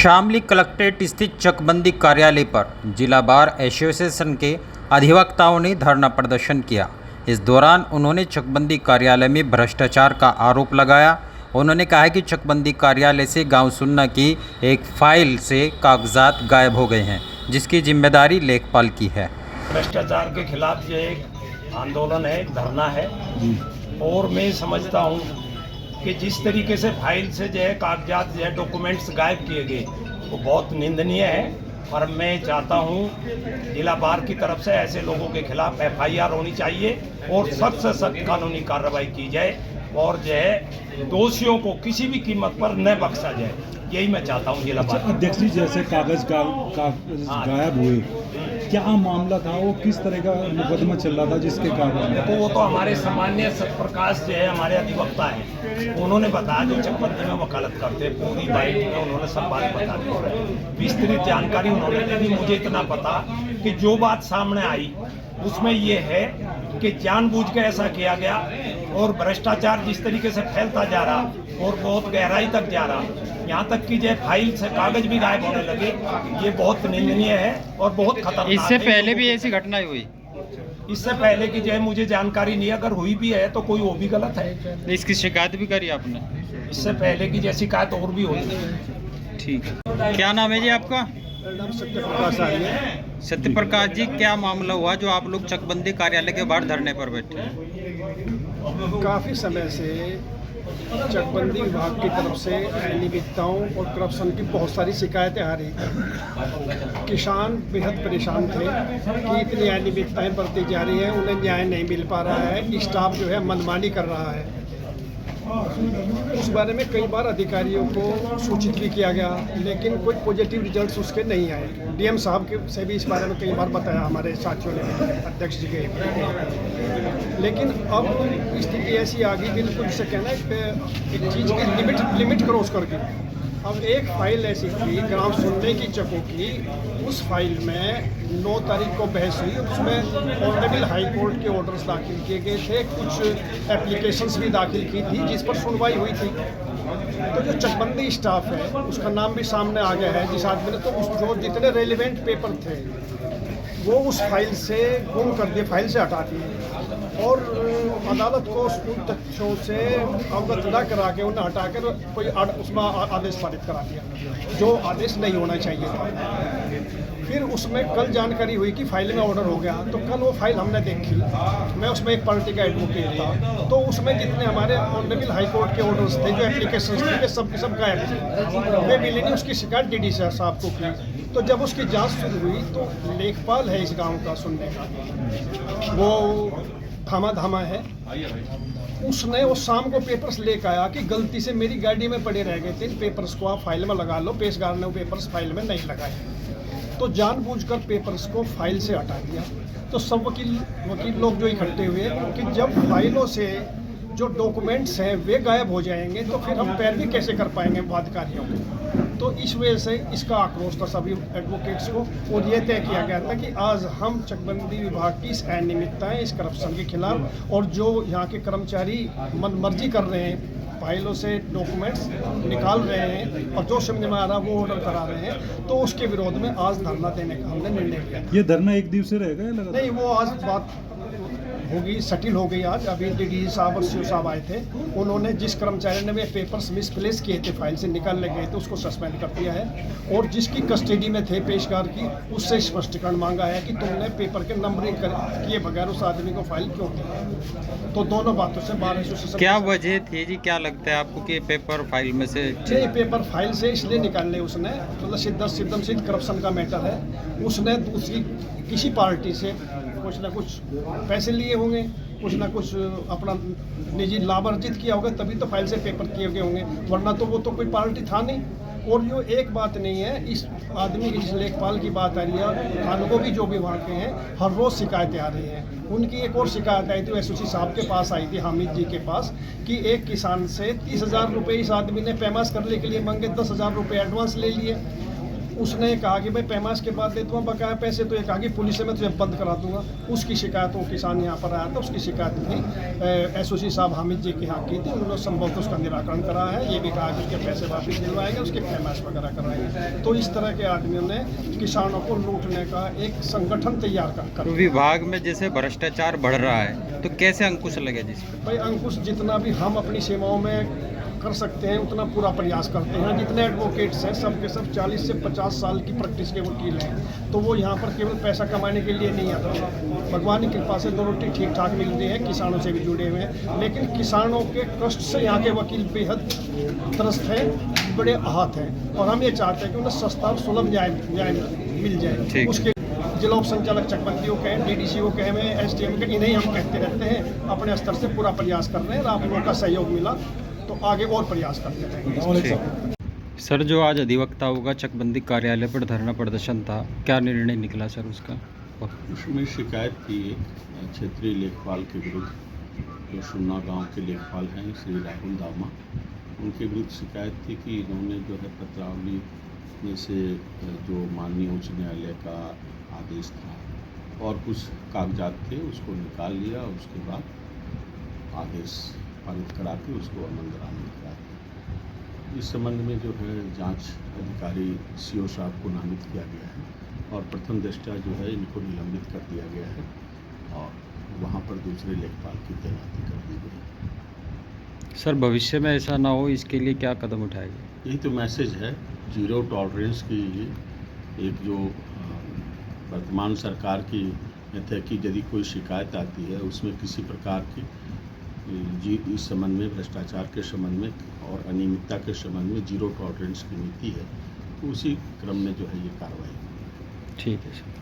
Shamli collectorate स्थित चकबंदी कार्यालय पर जिला बार एसोसिएशन के अधिवक्ताओं ने धरना प्रदर्शन किया। इस दौरान उन्होंने चकबंदी कार्यालय में भ्रष्टाचार का आरोप लगाया। उन्होंने कहा कि चकबंदी कार्यालय से गांव सुन्ना की एक फाइल से कागजात गायब हो गए हैं, जिसकी जिम्मेदारी लेखपाल की है। भ्रष्टाचार के खिलाफ ये एक आंदोलन है, धरना है। और मैं समझता हूँ कि जिस तरीके से फाइल से जो है कागजात जो है डॉक्यूमेंट्स गायब किए गए वो बहुत निंदनीय है। और मैं चाहता हूँ जिला बार की तरफ से ऐसे लोगों के खिलाफ FIR होनी चाहिए और सख्त से सख्त कानूनी कार्रवाई की जाए और जो है दोषियों को किसी भी कीमत पर न बख्शा जाए। यही मैं चाहता हूँ जिला बार। अध्यक्ष जी, जैसे कागज गायब हुए, क्या मामला था? वो किस तरह का मुकदमा चल रहा था जिसके कारण? देखो, वो तो हमारे सामान्य सत्यप्रकाश जो है हमारे अधिवक्ता हैं, उन्होंने बताया जो चकबंदी में वकालत करते हैं पूरी बाइट में उन्होंने सब बात बता दी, विस्तृत जानकारी उन्होंने दे दी। मुझे इतना पता कि जो बात सामने आई उसमें ये है कि जानबूझ के ऐसा किया गया और भ्रष्टाचार जिस तरीके से फैलता जा रहा और बहुत गहराई तक जा रहा, यहाँ तक कि जो फाइल से कागज भी गायब होने लगे, ये बहुत निंदनीय है और बहुत खतरनाक है। इससे पहले भी ऐसी घटनाएं हुई? इससे पहले की जो है मुझे जानकारी नहीं, अगर हुई भी है तो कोई वो भी गलत है। इसकी शिकायत भी करी आपने? इससे पहले की जैसी शिकायत और भी हुई। ठीक है। क्या नाम है जी आपका? मेरा नाम सत्यप्रकाश है। सत्यप्रकाश जी, क्या मामला हुआ जो आप लोग चकबंदी कार्यालय के बाहर धरने पर बैठे? काफ़ी समय से चकबंदी विभाग की तरफ से अनियमितताओं और करप्शन की बहुत सारी शिकायतें आ रही थी। किसान बेहद परेशान थे कि इतनी अनियमितताएं बढ़ती जा रही हैं, उन्हें न्याय नहीं मिल पा रहा है, स्टाफ जो है मनमानी कर रहा है। उस बारे में कई बार अधिकारियों को सूचित भी किया गया, लेकिन कोई पॉजिटिव रिजल्ट्स उसके नहीं आए। DM साहब के से भी इस बारे में कई बार बताया हमारे साथियों ने, अध्यक्ष जी के। लेकिन अब स्थिति ऐसी आ गई, बिल्कुल जिसे कहना है एक चीज़ की लिमिट क्रॉस करके। अब एक फाइल ऐसी थी ग्राम सुनने की चकों की, उस फाइल में 9 तारीख को बहस हुई। उसमें ऑनरेबल हाई कोर्ट के ऑर्डर्स दाखिल किए गए थे, कुछ एप्लीकेशंस भी दाखिल की थी जिस पर सुनवाई हुई थी। तो जो चकबंदी स्टाफ है उसका नाम भी सामने आ गया है जिस आदमी ने, तो उस जो जितने रेलिवेंट पेपर थे वो उस फाइल से गुम कर दिए, फाइल से हटा दिए और अदालत को उन तथ्यों से अवगत न करा के उन्हें हटाकर कोई उसमें आदेश पारित करा दिया जो आदेश नहीं होना चाहिए था। फिर उसमें कल जानकारी हुई कि फाइल में ऑर्डर हो गया, तो कल वो फाइल हमने देखी। मैं उसमें एक पार्टी का एडवोकेट था, तो उसमें जितने हमारे ऑनरेबल हाई कोर्ट के ऑर्डर्स थे, जो एप्लीकेशन थे, वे सब गायब थे। वे मिली नहीं, उसकी शिकायत DD साहब को की। तो जब उसकी जांच शुरू हुई तो लेखपाल है इस गांव का सुनने का, वो धामा है, उसने वो शाम को पेपर्स लेकर आया कि गलती से मेरी गाड़ी में पड़े रह गए थे, इन पेपर्स को आप फाइल में लगा लो। पेशकार ने वो पेपर्स फाइल में नहीं लगाए, तो जानबूझकर पेपर्स को फाइल से हटा दिया। तो सब वकील लोग जो इकट्ठे हुए कि जब फाइलों से जो डॉक्यूमेंट्स हैं वे गायब हो जाएंगे तो फिर हम पैरवी कैसे कर पाएंगे वादकारियों को। तो इस वजह से इसका आक्रोश था सभी एडवोकेट्स को और ये तय किया गया था कि आज हम चकबंदी विभाग की इस अनियमितताएं, इस करप्शन के खिलाफ और जो यहाँ के कर्मचारी मनमर्जी कर रहे हैं, फाइलों से डॉक्यूमेंट्स निकाल रहे हैं और जो समझ में आ रहा वो ऑर्डर करा रहे हैं, तो उसके विरोध में आज धरना देने का हमने निर्णय लिया। ये धरना एक दिवसीय रहेगा या लगातार? नहीं, वो आज बात होगी, सेटिल हो गई आज। अभी DD साहब और CO साहब आए थे, उन्होंने जिस कर्मचारी ने वे पेपर्स मिसप्लेस किए थे, फाइल से निकालने गए थे, उसको सस्पेंड कर दिया है और जिसकी कस्टडी में थे पेशकार की, उससे स्पष्टीकरण मांगा है कि तुमने पेपर के नंबरिंग किए बगैर उस आदमी को फाइल क्यों दी। तो दोनों बातों से बार एसोसिएशन। क्या वजह थी जी, क्या लगता है आपको कि पेपर फाइल में से? ये पेपर फाइल से इसलिए निकालने उसने, मतलब सिद्ध करप्शन का मैटर है। उसने दूसरी किसी पार्टी से कुछ ना कुछ पैसे लिए होंगे, कुछ ना कुछ अपना निजी लाभ अर्जित किया होगा, तभी तो फाइल से पेपर किए गए होंगे, वरना तो वो तो कोई पार्टी था नहीं। और यो एक बात नहीं है, इस आदमी की, जिस लेखपाल की बात आ रही है, थानों को भी जो भी वहाँ के हैं, हर रोज़ शिकायतें आ रही हैं। उनकी एक और शिकायत आई थी, SOC साहब के पास आई थी, हामिद जी के पास, कि एक किसान से 30,000 रुपये इस आदमी ने पैमास करने के लिए मांगे, 10,000 रुपये एडवांस ले लिए। उसने कहा कि भाई पैमाश के बाद दे दूंगा बकाया पैसे, तो ये कहा कि पुलिस से मैं तुझे बंद करा दूंगा। उसकी शिकायत वो किसान यहाँ पर आया था, उसकी शिकायत थी एसओसी साहब हामिद जी के यहाँ की थी। उन्होंने संभवतः उसका निराकरण करा है, ये भी कहा कि उसके पैसे वापस दिलवाएंगे, उसके पैमाश वगैरह कराएंगे। तो इस तरह के आदमियों ने किसानों को लूटने का एक संगठन तैयार कर तो विभाग में जैसे भ्रष्टाचार बढ़ रहा है तो कैसे अंकुश लगे जिस पे? भाई अंकुश, जितना भी हम अपनी सेवाओं में कर सकते हैं उतना पूरा प्रयास करते हैं। जितने एडवोकेट्स हैं सब के सब 40 से 50 साल की प्रैक्टिस के वकील हैं, तो वो यहाँ पर केवल पैसा कमाने के लिए नहीं आते। भगवान की कृपा से दो रोटी ठीक ठाक मिल रही है, किसानों से भी जुड़े हुए हैं, लेकिन किसानों के कष्ट से यहाँ के वकील बेहद त्रस्त हैं, बड़े आहत हैं। और हम ये चाहते हैं कि उन्हें सस्ता और सुलभ न्याय मिल जाए। उसके जिला उप संचालक चकबंदियों के, डीडीसीओ के, हमें एसडीएम के, इन्हें हम कहते रहते हैं, अपने स्तर से पूरा प्रयास कर रहे हैं। आप लोगों का सहयोग मिला तो आगे और प्रयास करते रहेंगे। सर, जो आज अधिवक्ताओं का चकबंदी कार्यालय पर धरना प्रदर्शन था, क्या निर्णय निकला सर उसका? उसमें शिकायत थी एक क्षेत्रीय लेखपाल के विरुद्ध, जो सुन्ना गांव के लेखपाल हैं श्री राहुल दामा। उनके विरुद्ध शिकायत थी कि इन्होंने जो है पत्रावली में से जो माननीय उच्च न्यायालय का आदेश था और कुछ कागजात थे उसको निकाल लिया और उसके बाद आदेश पारित करा के उसको अमल दरामद करा दिया। इस संबंध में जो है जांच अधिकारी सीओ साहब को नामित किया गया है और प्रथम दृष्टया जो है इनको निलंबित कर दिया गया है और वहां पर दूसरे लेखपाल की तैनाती कर दी गई है। सर, भविष्य में ऐसा ना हो इसके लिए क्या कदम उठाएंगे? यही तो मैसेज है, जीरो टॉलरेंस की एक जो वर्तमान सरकार की है कि यदि कोई शिकायत आती है उसमें किसी प्रकार की इस संबंध में भ्रष्टाचार के संबंध में और अनियमितता के संबंध में जीरो टॉलरेंस की नीति है, तो उसी क्रम में जो है ये कार्रवाई। ठीक है सर।